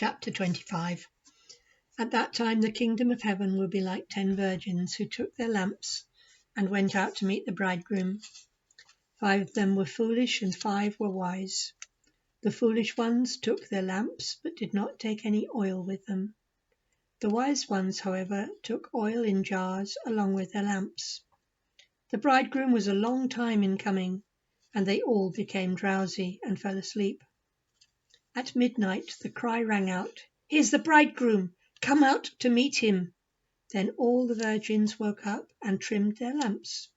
Chapter 25. At that time the kingdom of heaven will be like 10 virgins who took their lamps and went out to meet the bridegroom. 5 of them were foolish and 5 were wise. The foolish ones took their lamps but did not take any oil with them. The wise ones, however, took oil in jars along with their lamps. The bridegroom was a long time in coming, and they all became drowsy and fell asleep. At midnight the cry rang out, "Here's the bridegroom! Come out to meet him!" Then all the virgins woke up and trimmed their lamps.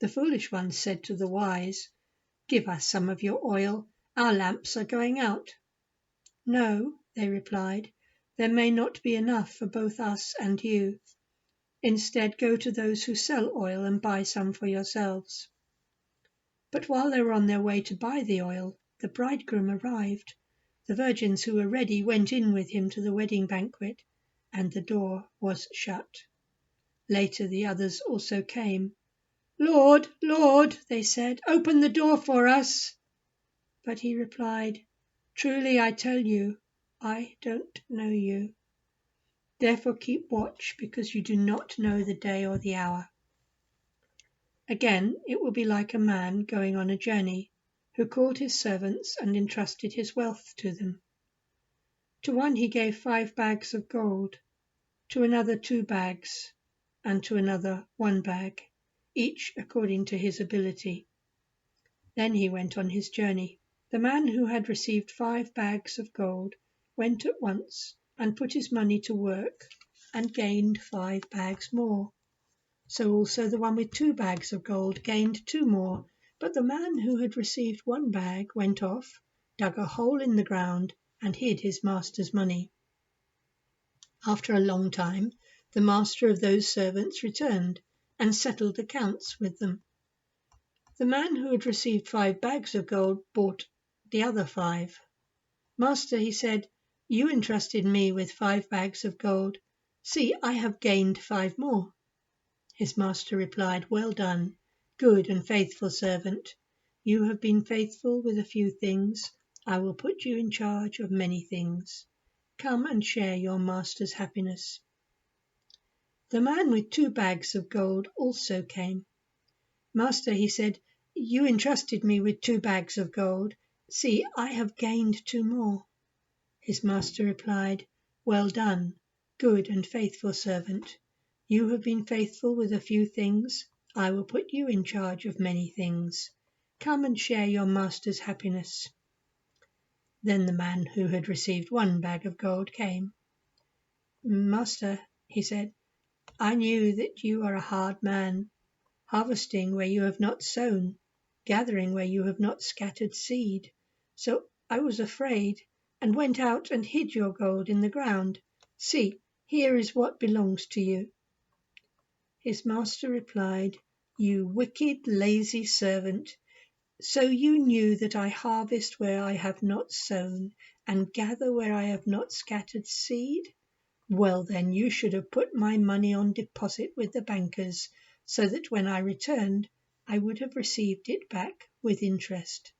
The foolish ones said to the wise, "Give us some of your oil, our lamps are going out." "No," they replied, "there may not be enough for both us and you. Instead, go to those who sell oil and buy some for yourselves." But while they were on their way to buy the oil, the bridegroom arrived. The virgins who were ready went in with him to the wedding banquet, and the door was shut. Later the others also came. "Lord, Lord," they said, "open the door for us." But he replied, "Truly I tell you, I don't know you. Therefore keep watch, because you do not know the day or the hour." Again, it will be like a man going on a journey, who called his servants and entrusted his wealth to them. To one he gave 5 bags of gold, to another 2 bags, and to another 1 bag, each according to his ability. Then he went on his journey. The man who had received 5 bags of gold went at once and put his money to work and gained 5 bags more. So also the one with 2 bags of gold gained 2 more. But the man who had received 1 bag went off, dug a hole in the ground, and hid his master's money. After a long time, the master of those servants returned and settled accounts with them. The man who had received 5 bags of gold bought the other 5. "Master," he said, "you entrusted me with 5 bags of gold. See, I have gained 5 more." His master replied, "Well done, good and faithful servant. You have been faithful with a few things. I will put you in charge of many things. Come and share your master's happiness." The man with 2 bags of gold also came. "Master," he said, "you entrusted me with 2 bags of gold. See, I have gained 2 more." His master replied, "Well done, good and faithful servant. You have been faithful with a few things. I will put you in charge of many things. Come and share your master's happiness." Then the man who had received 1 bag of gold came. "Master," he said, "I knew that you are a hard man, harvesting where you have not sown, gathering where you have not scattered seed. So I was afraid, and went out and hid your gold in the ground. See, here is what belongs to you." His master replied, "You wicked, lazy servant. So you knew that I harvest where I have not sown, and gather where I have not scattered seed? Well then, you should have put my money on deposit with the bankers, so that when I returned, I would have received it back with interest.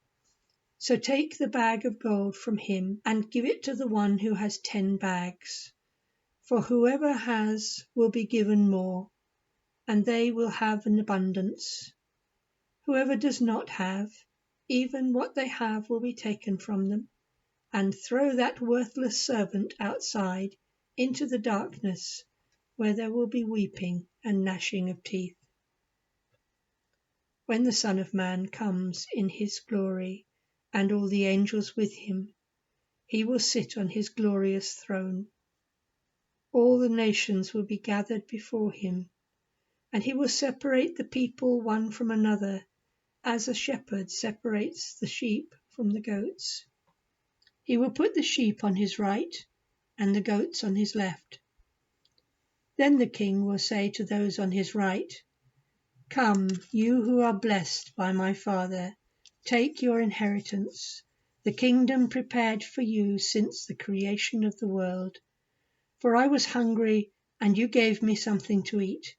So take the bag of gold from him and give it to the one who has 10 bags. For whoever has will be given more, and they will have an abundance. Whoever does not have, even what they have will be taken from them. And throw that worthless servant outside into the darkness, where there will be weeping and gnashing of teeth." When the Son of Man comes in his glory, and all the angels with him, he will sit on his glorious throne. All the nations will be gathered before him, and he will separate the people one from another, as a shepherd separates the sheep from the goats. He will put the sheep on his right and the goats on his left. Then the king will say to those on his right, "Come, you who are blessed by my Father, take your inheritance, the kingdom prepared for you since the creation of the world. For I was hungry, and you gave me something to eat.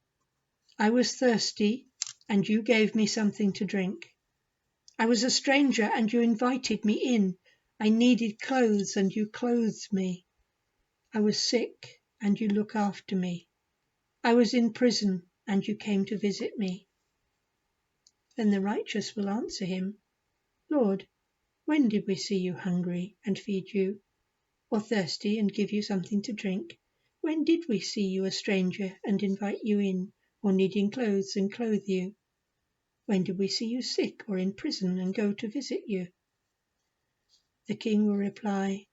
I was thirsty, and you gave me something to drink. I was a stranger, and you invited me in. I needed clothes, and you clothed me. I was sick, and you looked after me. I was in prison, and you came to visit me. Then the righteous will answer him, Lord, when did we see you hungry and feed you, or thirsty and give you something to drink? When did we see you a stranger and invite you in, or needing clothes and clothe you? When did we see you sick or in prison and go to visit you? The king will reply,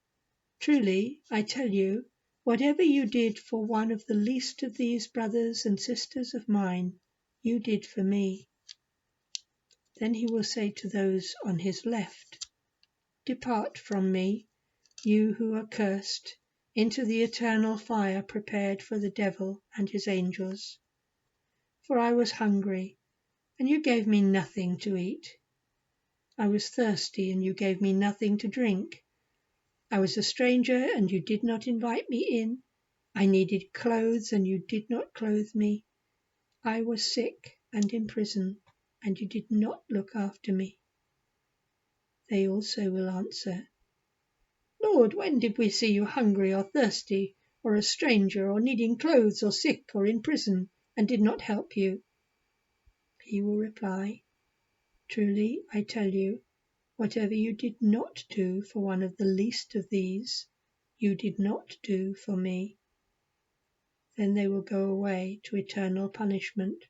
Truly, I tell you, whatever you did for one of the least of these brothers and sisters of mine, you did for me. Then he will say to those on his left, Depart from me, you who are cursed, into the eternal fire prepared for the devil and his angels. For I was hungry, and you gave me nothing to eat. I was thirsty, and you gave me nothing to drink. I was a stranger, and you did not invite me in. I needed clothes, and you did not clothe me. I was sick and in prison, and you did not look after me. They also will answer, Lord, when did we see you hungry or thirsty, or a stranger, or needing clothes, or sick, or in prison, and did not help you? He will reply, Truly, I tell you, whatever you did not do for one of the least of these, you did not do for me. Then they will go away to eternal punishment,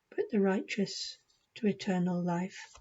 but the righteous to eternal life.